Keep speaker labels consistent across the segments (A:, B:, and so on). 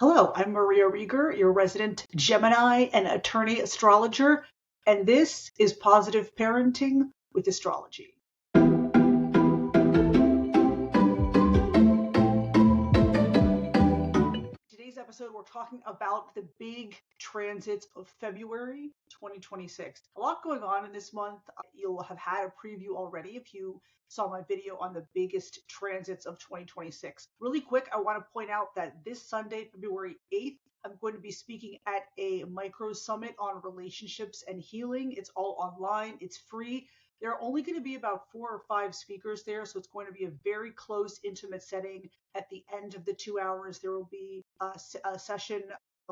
A: Hello, I'm Maria Riegger, your resident Gemini and attorney astrologer, and this is Positive Parenting with Astrology. Today's episode, we're talking about the big transits of February 2026. A lot going on in this month. You'll have had a preview already if you saw my video on the biggest transits of 2026. Really quick, I want to point out that this Sunday, February 8th, I'm going to be speaking at a micro summit on relationships and healing. It's all online, it's free. There are only going to be about 4 or 5 speakers there, so it's going to be a very close, intimate setting. At the end of the 2 hours, there will be a session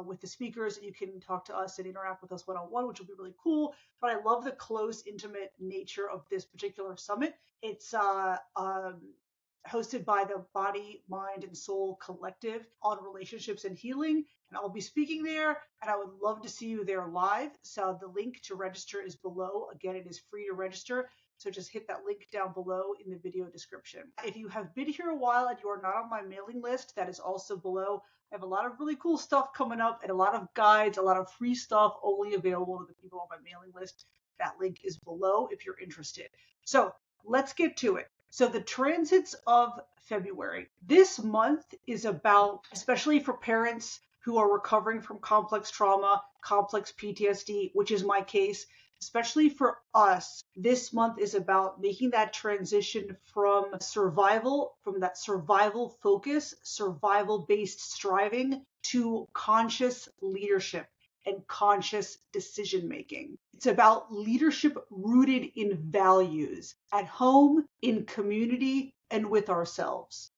A: with the speakers, and you can talk to us and interact with us one-on-one, which will be really cool. But I love the close, intimate nature of this particular summit. It's hosted by the Body, Mind, and Soul Collective on relationships and healing. And I'll be speaking there, and I would love to see you there live. So the link to register is below. Again, it is free to register. So just hit that link down below in the video description. If you have been here a while and you are not on my mailing list, that is also below. I have a lot of really cool stuff coming up and a lot of guides, a lot of free stuff only available to the people on my mailing list. That link is below if you're interested. So let's get to it. So the transits of February. This month is about, especially for parents who are recovering from complex trauma, complex PTSD, which is my case, especially for us, this month is about making that transition from survival, from that survival focus, survival-based striving, to conscious leadership and conscious decision making. It's about leadership rooted in values at home, in community, and with ourselves.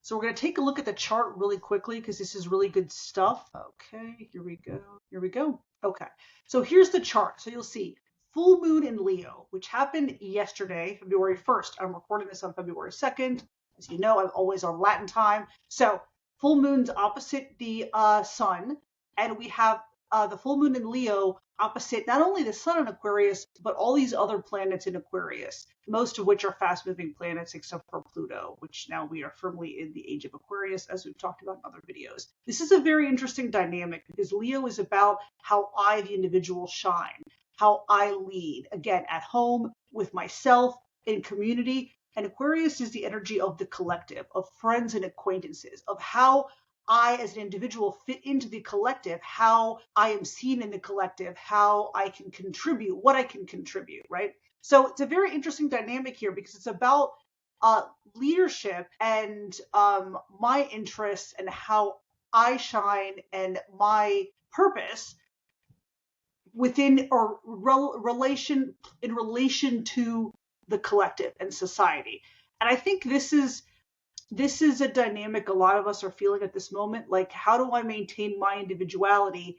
A: So we're going to take a look at the chart really quickly because this is really good stuff. Okay, here we go. Okay, so here's the chart. So you'll see full moon in Leo, which happened yesterday, February 1st. I'm recording this on February 2nd. As you know, I'm always on Latin time. So full moon's opposite the sun, and we have the full moon in Leo opposite not only the sun in Aquarius, but all these other planets in Aquarius, most of which are fast-moving planets except for Pluto, which now we are firmly in the age of Aquarius, as we've talked about in other videos. This is a very interesting dynamic because Leo is about how I, the individual, shine, how I lead, again, at home, with myself, in community. And Aquarius is the energy of the collective, of friends and acquaintances, of how I, as an individual, fit into the collective, how I am seen in the collective, how I can contribute, what I can contribute, right? So it's a very interesting dynamic here because it's about leadership and my interests and how I shine and my purpose within or in relation to the collective and society. And I think this is a dynamic a lot of us are feeling at this moment. Like, how do I maintain my individuality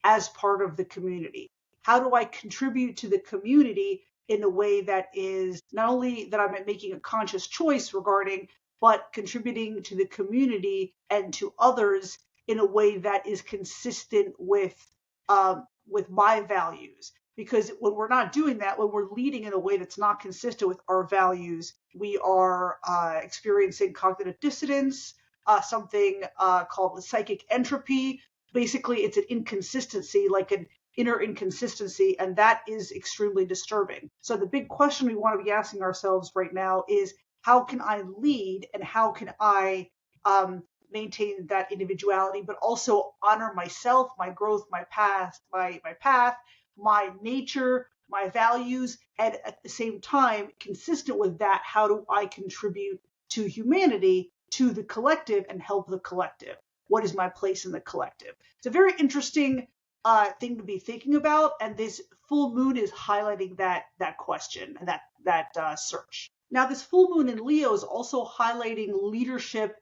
A: as part of the community? How do I contribute to the community in a way that is not only that I'm making a conscious choice regarding, but contributing to the community and to others in a way that is consistent with my values? Because when we're not doing that, when we're leading in a way that's not consistent with our values, we are experiencing cognitive dissonance, something called the psychic entropy. Basically, it's an inconsistency, like an inner inconsistency, and that is extremely disturbing. So the big question we want to be asking ourselves right now is, how can I lead and how can I maintain that individuality, but also honor myself, my growth, my path, my nature, my values, and at the same time, consistent with that, how do I contribute to humanity, to the collective, and help the collective? What is my place in the collective? It's a very interesting thing to be thinking about, and this full moon is highlighting that question and that search. Now, this full moon in Leo is also highlighting leadership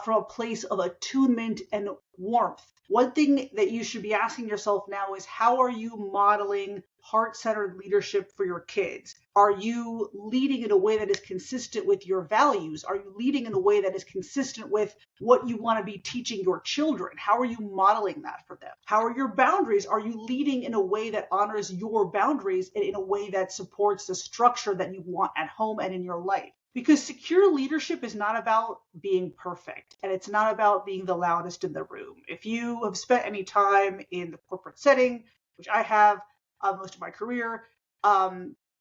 A: from a place of attunement and warmth. One thing that you should be asking yourself now is, how are you modeling heart-centered leadership for your kids? Are you leading in a way that is consistent with your values? Are you leading in a way that is consistent with what you want to be teaching your children? How are you modeling that for them? How are your boundaries? Are you leading in a way that honors your boundaries and in a way that supports the structure that you want at home and in your life? Because secure leadership is not about being perfect, and it's not about being the loudest in the room. If you have spent any time in the corporate setting, which I have most of my career,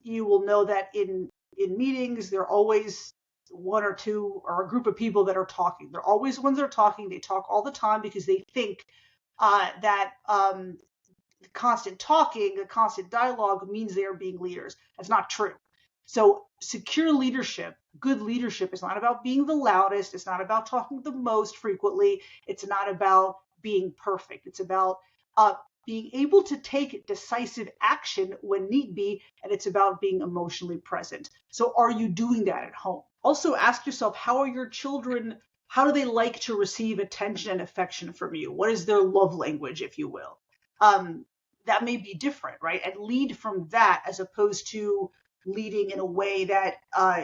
A: you will know that in meetings, there are always one or two or a group of people that are talking. They're always the ones that are talking. They talk all the time because they think that the constant talking, the constant dialogue means they are being leaders. That's not true. So secure leadership, good leadership is not about being the loudest. It's not about talking the most frequently. It's not about being perfect. It's about being able to take decisive action when need be, and it's about being emotionally present. So are you doing that at home? Also ask yourself, how are your children, how do they like to receive attention and affection from you? What is their love language, if you will? That may be different, right? And lead from that as opposed to leading in a way that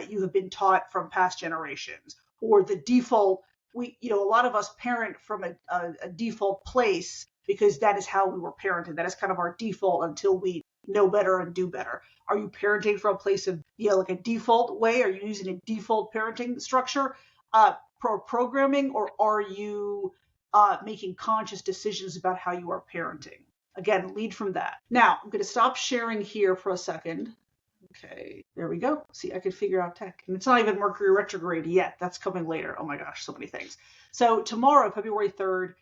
A: you have been taught from past generations, or the default. A lot of us parent from a default place because that is how we were parented. That is kind of our default until we know better and do better. Are you parenting from a place of, like a default way? Are you using a default parenting structure, programming, or are you making conscious decisions about how you are parenting? Again, lead from that. Now, I'm going to stop sharing here for a second. Okay, there we go. See, I could figure out tech. And it's not even Mercury retrograde yet. That's coming later. Oh my gosh, so many things. So tomorrow, February 3rd,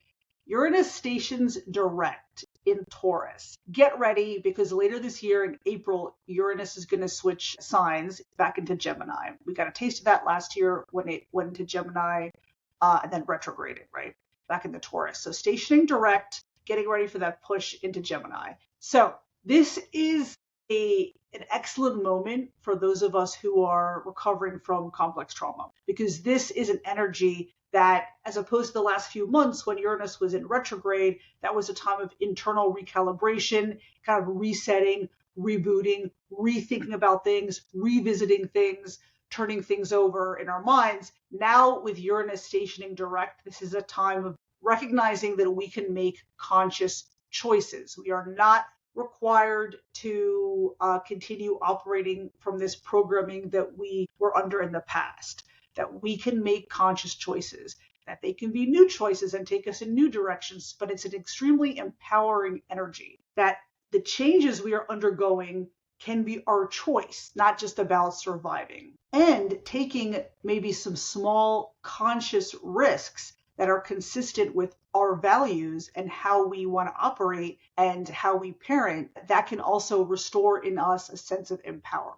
A: Uranus stations direct in Taurus. Get ready, because later this year in April, Uranus is going to switch signs back into Gemini. We got a taste of that last year when it went into Gemini and then retrograded, right? Back into Taurus. So stationing direct, getting ready for that push into Gemini. So this is an excellent moment for those of us who are recovering from complex trauma, because this is an energy that, as opposed to the last few months when Uranus was in retrograde, that was a time of internal recalibration, kind of resetting, rebooting, rethinking about things, revisiting things, turning things over in our minds. Now with Uranus stationing direct, this is a time of recognizing that we can make conscious choices. We are not required to continue operating from this programming that we were under in the past, that we can make conscious choices, that they can be new choices and take us in new directions, but it's an extremely empowering energy, that the changes we are undergoing can be our choice, not just about surviving, and taking maybe some small conscious risks that are consistent with our values and how we want to operate and how we parent, that can also restore in us a sense of empowerment.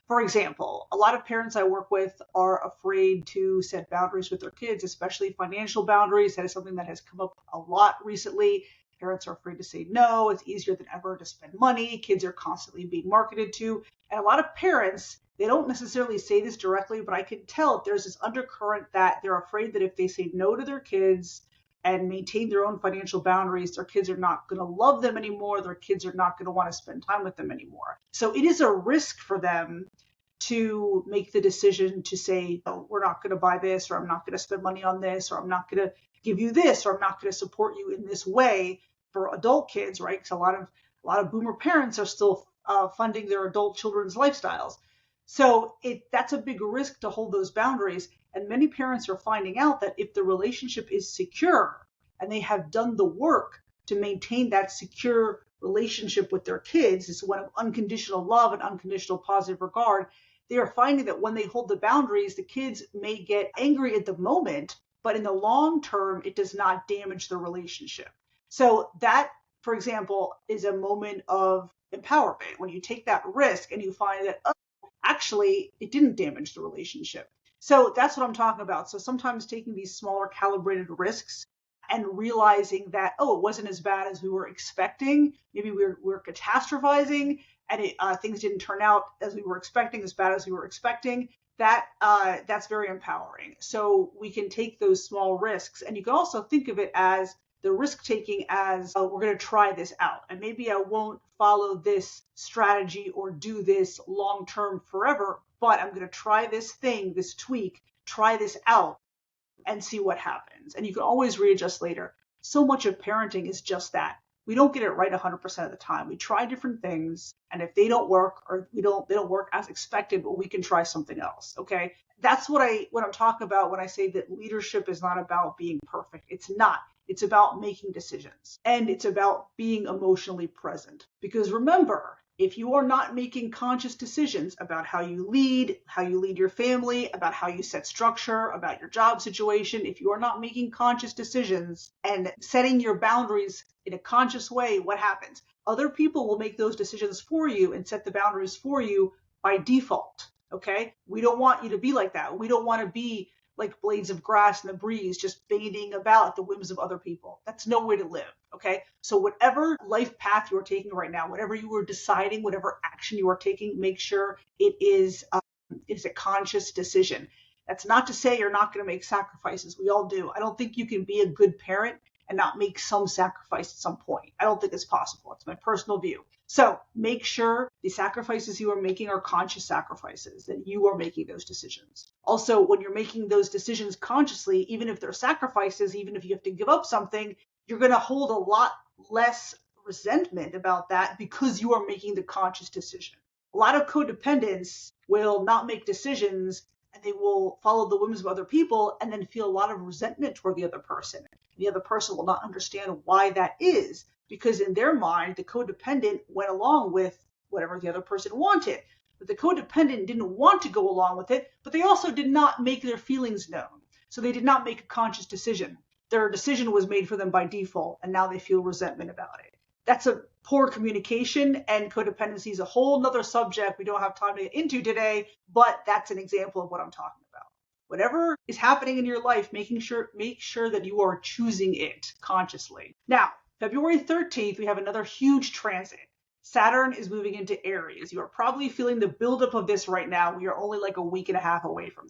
A: For example, a lot of parents I work with are afraid to set boundaries with their kids, especially financial boundaries. That is something that has come up a lot recently. Parents are afraid to say no. It's easier than ever to spend money. Kids are constantly being marketed to. And a lot of parents, they don't necessarily say this directly, but I can tell there's this undercurrent that they're afraid that if they say no to their kids and maintain their own financial boundaries, their kids are not going to love them anymore. Their kids are not going to want to spend time with them anymore. So it is a risk for them to make the decision to say, oh, we're not going to buy this, or I'm not going to spend money on this, or I'm not going to give you this, or I'm not going to support you in this way for adult kids, right? Because a lot of boomer parents are still funding their adult children's lifestyles. So that's a big risk to hold those boundaries. And many parents are finding out that if the relationship is secure and they have done the work to maintain that secure relationship with their kids, it's one of unconditional love and unconditional positive regard, they are finding that when they hold the boundaries, the kids may get angry at the moment, but in the long term, it does not damage the relationship. So that, for example, is a moment of empowerment when you take that risk and you find that, oh, actually, it didn't damage the relationship. So that's what I'm talking about. So sometimes taking these smaller calibrated risks and realizing that, oh, it wasn't as bad as we were expecting. Maybe we're catastrophizing and things didn't turn out as we were expecting, as bad as we were expecting. That's very empowering. So we can take those small risks, and you can also think of it as the risk taking as we're going to try this out, and maybe I won't follow this strategy or do this long term forever, but I'm going to try this thing, this tweak, try this out and see what happens. And you can always readjust later. So much of parenting is just that, we don't get it right 100% of the time. We try different things, and if they don't work or they don't work as expected, but we can try something else. Okay, that's what I'm talking about when I say that leadership is not about being perfect. It's not. It's about making decisions, and it's about being emotionally present. Because remember, if you are not making conscious decisions about how you lead your family, about how you set structure, about your job situation, if you are not making conscious decisions and setting your boundaries in a conscious way, what happens? Other people will make those decisions for you and set the boundaries for you by default. Okay? We don't want you to be like that. We don't want to be like blades of grass in the breeze, just fading about at the whims of other people. That's no way to live. Okay. So whatever life path you're taking right now, whatever you are deciding, whatever action you are taking, make sure it is a conscious decision. That's not to say you're not going to make sacrifices. We all do. I don't think you can be a good parent and not make some sacrifice at some point. I don't think it's possible. It's my personal view. So make sure the sacrifices you are making are conscious sacrifices, that you are making those decisions. Also, when you're making those decisions consciously, even if they're sacrifices, even if you have to give up something, you're going to hold a lot less resentment about that because you are making the conscious decision. A lot of codependents will not make decisions and they will follow the whims of other people and then feel a lot of resentment toward the other person. The other person will not understand why that is, because in their mind, the codependent went along with whatever the other person wanted. But the codependent didn't want to go along with it, but they also did not make their feelings known. So they did not make a conscious decision. Their decision was made for them by default, and now they feel resentment about it. That's a poor communication, and codependency is a whole nother subject we don't have time to get into today, but that's an example of what I'm talking about. Whatever is happening in your life, make sure that you are choosing it consciously. Now, February 13th, we have another huge transit. Saturn is moving into Aries. You are probably feeling the buildup of this right now. We are only like a week and a half away from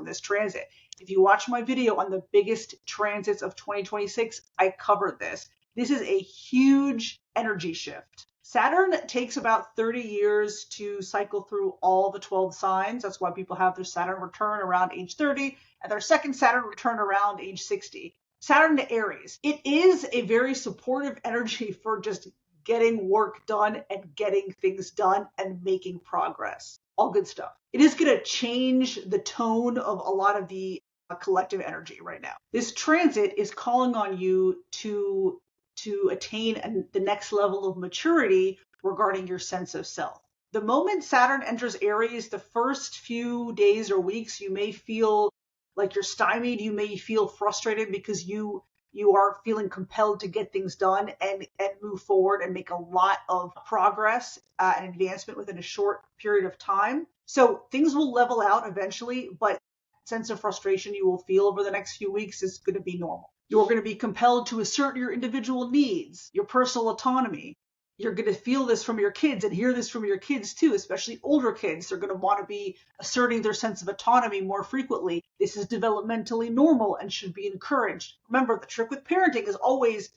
A: this transit. If you watch my video on the biggest transits of 2026, I covered this. This is a huge energy shift. Saturn takes about 30 years to cycle through all the 12 signs. That's why people have their Saturn return around age 30 and their second Saturn return around age 60. Saturn to Aries. It is a very supportive energy for just getting work done and getting things done and making progress. All good stuff. It is going to change the tone of a lot of the collective energy right now. This transit is calling on you to attain the next level of maturity regarding your sense of self. The moment Saturn enters Aries, the first few days or weeks, you may feel like you're stymied. You may feel frustrated because you are feeling compelled to get things done and move forward and make a lot of progress and advancement within a short period of time. So things will level out eventually, but sense of frustration you will feel over the next few weeks is going to be normal. You're going to be compelled to assert your individual needs, your personal autonomy. You're going to feel this from your kids and hear this from your kids too, especially older kids. They're going to want to be asserting their sense of autonomy more frequently. This is developmentally normal and should be encouraged. Remember, the trick with parenting is always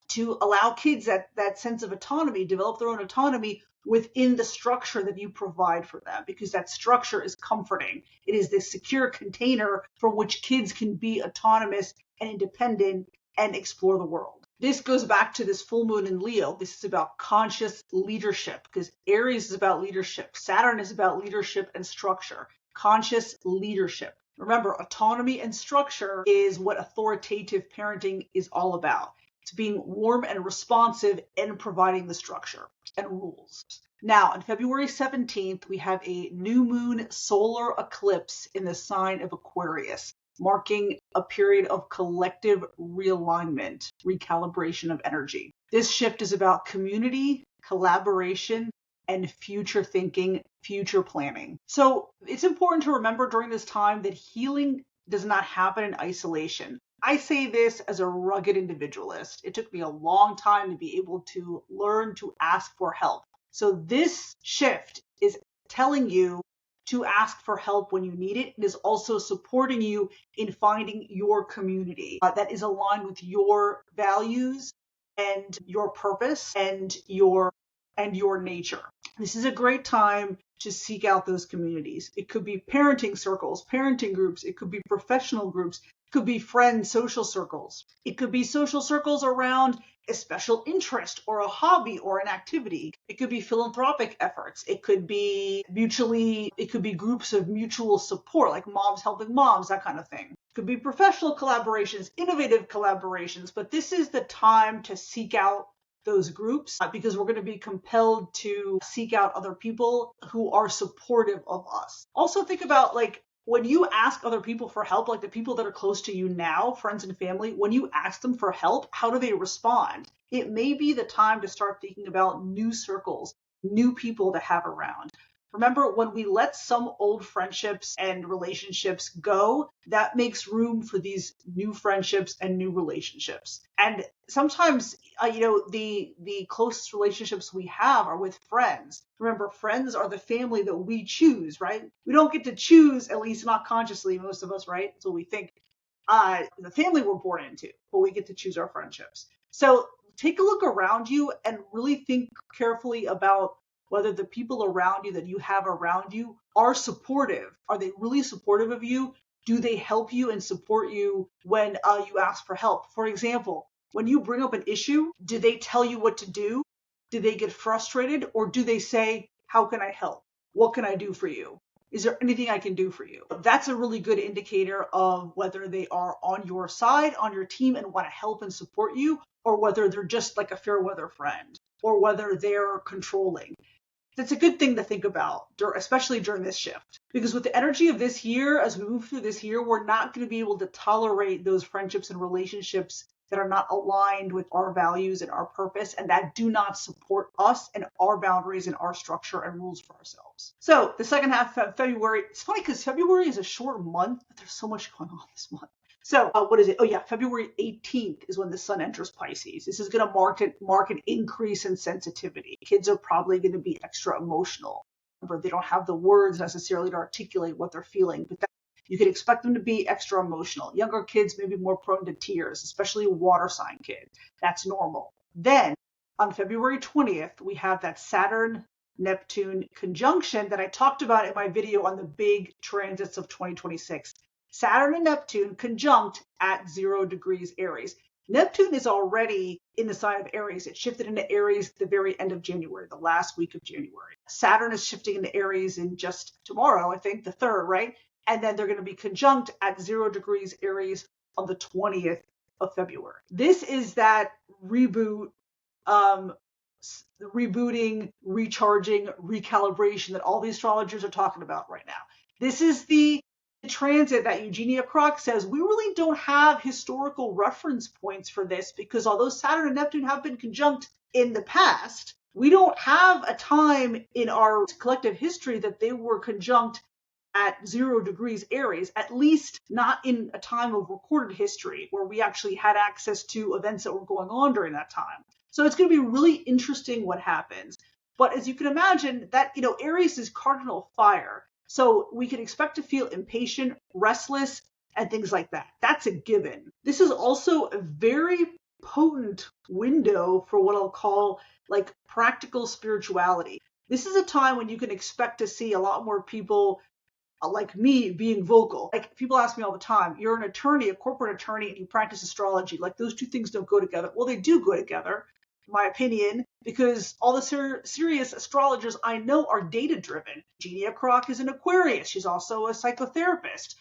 A: to allow kids that sense of autonomy, develop their own autonomy within the structure that you provide for them, because that structure is comforting. It is this secure container from which kids can be autonomous and independent and explore the world. This goes back to this full moon in Leo. This is about conscious leadership, because Aries is about leadership. Saturn is about leadership and structure. Conscious leadership. Remember, autonomy and structure is what authoritative parenting is all about. It's being warm and responsive and providing the structure and rules. Now, on February 17th, we have a new moon solar eclipse in the sign of Aquarius, marking a period of collective realignment, recalibration of energy. This shift is about community, collaboration, and future thinking, future planning. So it's important to remember during this time that healing does not happen in isolation. I say this as a rugged individualist. It took me a long time to be able to learn to ask for help. So this shift is telling you to ask for help when you need it. It is also supporting you in finding your community that is aligned with your values and your purpose and your nature. This is a great time to seek out those communities. It could be parenting circles, parenting groups. It could be professional groups. Could be friend social circles. It could be social circles around a special interest or a hobby or an activity. It could be philanthropic efforts. It could be groups of mutual support, like moms helping moms, that kind of thing. It could be professional collaborations, innovative collaborations, but this is the time to seek out those groups because we're going to be compelled to seek out other people who are supportive of us. Also think about when you ask other people for help, like the people that are close to you now, friends and family, when you ask them for help, how do they respond? It may be the time to start thinking about new circles, new people to have around. Remember, when we let some old friendships and relationships go, that makes room for these new friendships and new relationships. And sometimes, the closest relationships we have are with friends. Remember, friends are the family that we choose, right? We don't get to choose, at least not consciously, most of us, right? That's what we think. The family we're born into, but we get to choose our friendships. So take a look around you and really think carefully about whether the people around you that you have around you are supportive. Are they really supportive of you? Do they help you and support you when you ask for help? For example, when you bring up an issue, do they tell you what to do? Do they get frustrated? Or do they say, how can I help? What can I do for you? Is there anything I can do for you? That's a really good indicator of whether they are on your side, on your team, and want to help and support you, or whether they're just like a fair weather friend, or whether they're controlling. That's a good thing to think about, especially during this shift. Because with the energy of this year, as we move through this year, we're not going to be able to tolerate those friendships and relationships that are not aligned with our values and our purpose, and that do not support us and our boundaries and our structure and rules for ourselves. So the second half of February, it's funny because February is a short month, but there's so much going on this month. So what is it? Oh yeah, February 18th is when the sun enters Pisces. This is going to mark an increase in sensitivity. Kids are probably going to be extra emotional. Remember, they don't have the words necessarily to articulate what they're feeling, but you could expect them to be extra emotional. Younger kids may be more prone to tears, especially water sign kids. That's normal. Then on February 20th, we have that Saturn-Neptune conjunction that I talked about in my video on the big transits of 2026. Saturn and Neptune conjunct at 0 degrees Aries. Neptune is already in the sign of Aries. It shifted into Aries at the very end of January, the last week of January. Saturn is shifting into Aries in just tomorrow, I think, the 3rd, right? And then they're going to be conjunct at 0 degrees Aries on the 20th of February. This is that reboot, rebooting, recharging, recalibration that all the astrologers are talking about right now. This is the transit that Eugenia Kroc says we really don't have historical reference points for this, because although Saturn and Neptune have been conjunct in the past, we don't have a time in our collective history that they were conjunct at 0 degrees Aries, at least not in a time of recorded history where we actually had access to events that were going on during that time. So it's going to be really interesting what happens. But as you can imagine, that Aries is cardinal fire. So we can expect to feel impatient, restless, and things like that. That's a given. This is also a very potent window for what I'll call practical spirituality. This is a time when you can expect to see a lot more people like me being vocal. People ask me all the time, you're an attorney, a corporate attorney, and you practice astrology. Those two things don't go together. Well, they do go together, in my opinion, because all the serious astrologers I know are data-driven. Eugenia Kroc is an Aquarius. She's also a psychotherapist.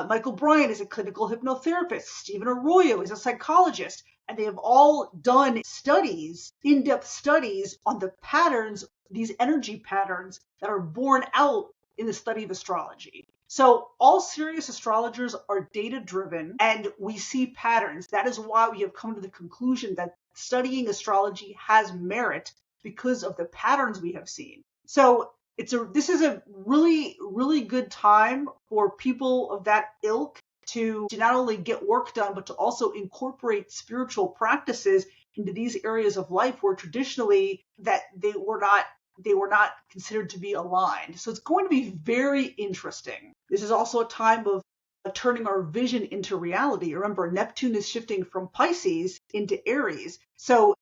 A: Michael Bryan is a clinical hypnotherapist. Stephen Arroyo is a psychologist. And they have all done studies, in-depth studies on the patterns, these energy patterns that are born out in the study of astrology. So all serious astrologers are data-driven, and we see patterns. That is why we have come to the conclusion that studying astrology has merit, because of the patterns we have seen. So this is a really, really good time for people of that ilk to not only get work done, but to also incorporate spiritual practices into these areas of life where traditionally that they were not considered to be aligned. So it's going to be very interesting. This is also a time of turning our vision into reality. Remember, Neptune is shifting from Pisces into Aries. So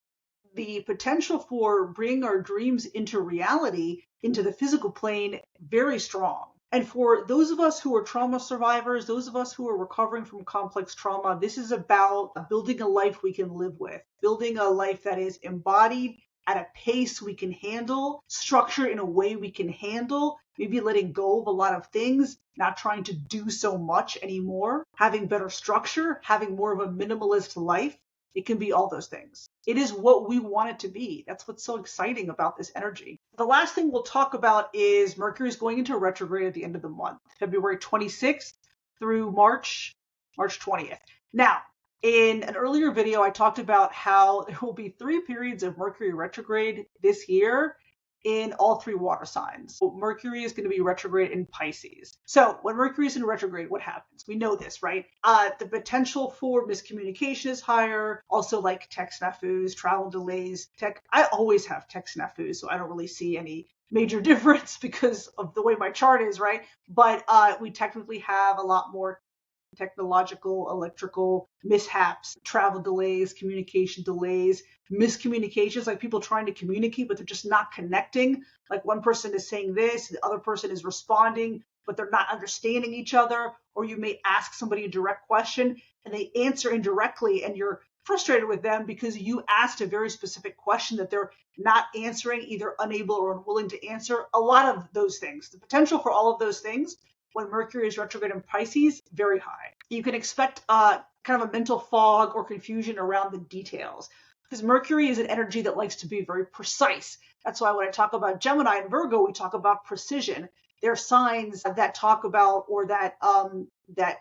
A: the potential for bringing our dreams into reality, into the physical plane, very strong. And for those of us who are trauma survivors, those of us who are recovering from complex trauma, this is about building a life we can live with, building a life that is embodied at a pace we can handle, structured in a way we can handle, maybe letting go of a lot of things, not trying to do so much anymore, having better structure, having more of a minimalist life. It can be all those things. It is what we want it to be. That's what's so exciting about this energy. The last thing we'll talk about is Mercury is going into retrograde at the end of the month, February 26th through March 20th. Now, in an earlier video, I talked about how there will be 3 periods of Mercury retrograde this year in all 3 water signs. So Mercury is going to be retrograde in Pisces. So when Mercury is in retrograde, what happens? We know this, right? The potential for miscommunication is higher. Also like tech snafus, travel delays. I always have tech snafus, so I don't really see any major difference because of the way my chart is, right? But we technically have a lot more technological, electrical mishaps, travel delays, communication delays, miscommunications, like people trying to communicate, but they're just not connecting. Like one person is saying this, the other person is responding, but they're not understanding each other. Or you may ask somebody a direct question and they answer indirectly and you're frustrated with them because you asked a very specific question that they're not answering, either unable or unwilling to answer. A lot of those things, the potential for all of those things when Mercury is retrograde in Pisces, very high. You can expect kind of a mental fog or confusion around the details because Mercury is an energy that likes to be very precise. That's why when I talk about Gemini and Virgo, we talk about precision. They're signs that talk about or that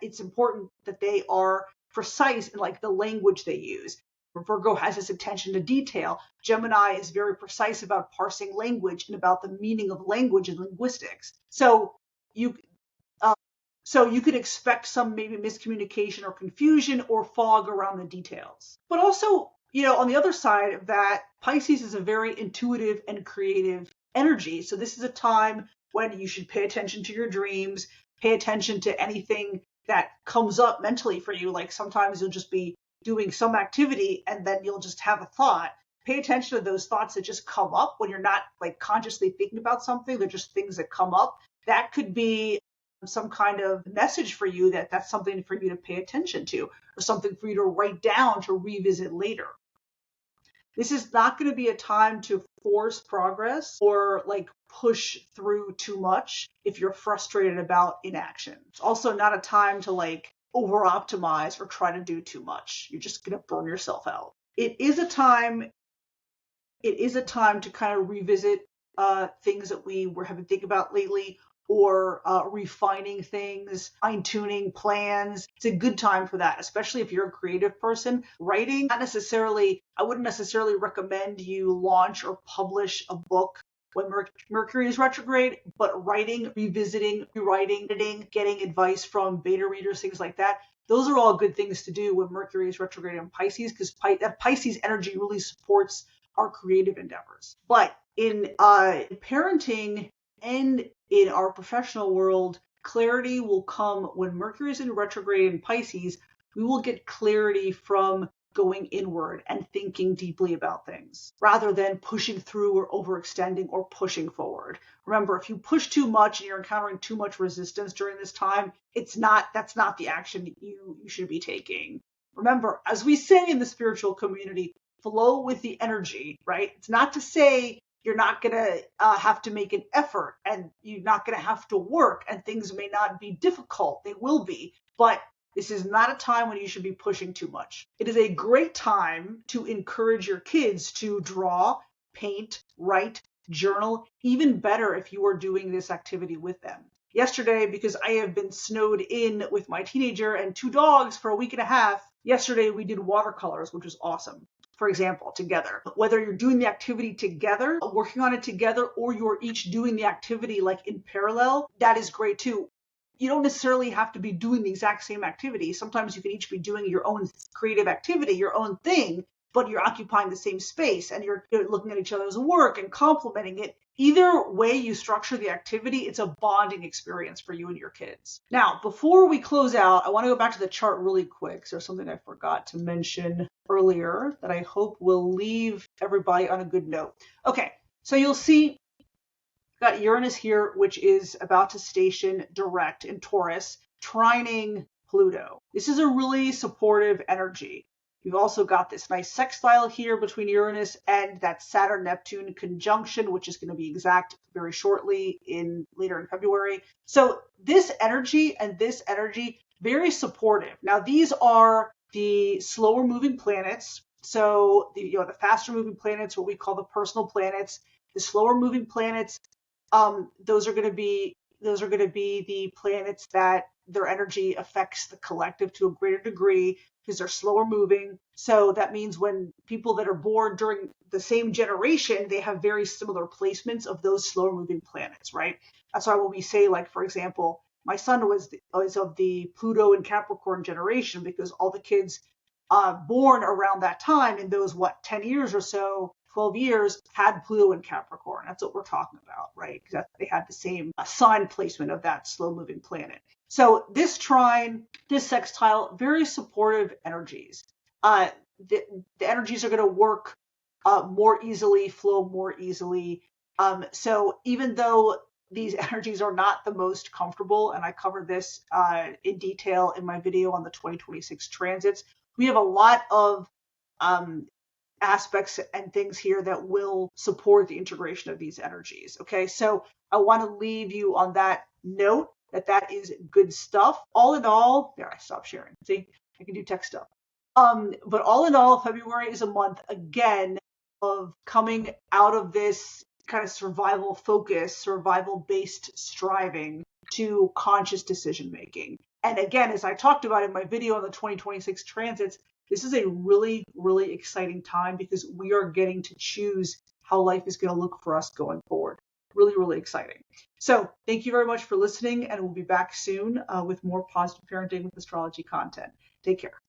A: it's important that they are precise in like the language they use. Virgo has this attention to detail. Gemini is very precise about parsing language and about the meaning of language and linguistics. So you could expect some maybe miscommunication or confusion or fog around the details. But also, on the other side of that, Pisces is a very intuitive and creative energy. So this is a time when you should pay attention to your dreams, pay attention to anything that comes up mentally for you. Like sometimes you'll just be doing some activity and then you'll just have a thought. Pay attention to those thoughts that just come up when you're not like consciously thinking about something. They're just things that come up. That could be some kind of message for you that's something for you to pay attention to or something for you to write down to revisit later. This is not going to be a time to force progress or like push through too much if you're frustrated about inaction. It's also not a time to like over optimize or try to do too much. You're just going to burn yourself out. It is a time to kind of revisit things that we were having to think about lately, or refining things, fine-tuning plans. It's a good time for that, especially if you're a creative person. Writing, I wouldn't necessarily recommend you launch or publish a book when Mercury is retrograde, but writing, revisiting, rewriting, editing, getting advice from beta readers, things like that. Those are all good things to do when Mercury is retrograde in Pisces, because that Pisces energy really supports our creative endeavors. But in parenting and in our professional world, clarity will come when Mercury is in retrograde in Pisces. We will get clarity from going inward and thinking deeply about things rather than pushing through or overextending or pushing forward. Remember, if you push too much and you're encountering too much resistance during this time, that's not the action you should be taking. Remember, as we say in the spiritual community, flow with the energy, right? It's not to say you're not going to have to make an effort and you're not going to have to work and things may not be difficult. They will be, but this is not a time when you should be pushing too much. It is a great time to encourage your kids to draw, paint, write, journal, even better if you are doing this activity with them. Yesterday, because I have been snowed in with my teenager and 2 dogs for a week and a half, yesterday we did watercolors, which was awesome. For example, together. Whether you're doing the activity together, working on it together, or you're each doing the activity like in parallel, that is great too. You don't necessarily have to be doing the exact same activity. Sometimes you can each be doing your own creative activity, your own thing, but you're occupying the same space and you're looking at each other's work and complimenting it. Either way you structure the activity, it's a bonding experience for you and your kids. Now, before we close out, I want to go back to the chart really quick. So there's something I forgot to mention earlier that I hope will leave everybody on a good note. Okay, so you'll see We've got Uranus here, which is about to station direct in Taurus, trining Pluto. This is a really supportive energy. We've also got this nice sextile here between Uranus and that Saturn-Neptune conjunction, which is going to be exact very shortly later in February. So this energy and this energy, very supportive. Now, these are the slower moving planets. So the faster moving planets, what we call the personal planets, the slower moving planets, those are going to be the planets that their energy affects the collective to a greater degree because they're slower moving. So that means when people that are born during the same generation, they have very similar placements of those slower moving planets, right? That's why when we say, like, for example, my son was of the Pluto and Capricorn generation because all the kids born around that time in those, 10 years or so, 12 years, had Pluto and Capricorn. That's what we're talking about, right? Because they had the same sign placement of that slow-moving planet. So this trine, this sextile, very supportive energies. The energies are going to work more easily, flow more easily. So even though these energies are not the most comfortable, and I covered this in detail in my video on the 2026 transits, we have a lot of aspects and things here that will support the integration of these energies. Okay, so I want to leave you on that note that is good stuff. All in all, there, I stopped sharing. See, I can do tech stuff. But all in all, February is a month again of coming out of this kind of survival focus, survival based striving to conscious decision making. And again, as I talked about in my video on the 2026 transits, this is a really, really exciting time because we are getting to choose how life is going to look for us going forward. Really, really exciting. So thank you very much for listening, and we'll be back soon with more positive parenting with astrology content. Take care.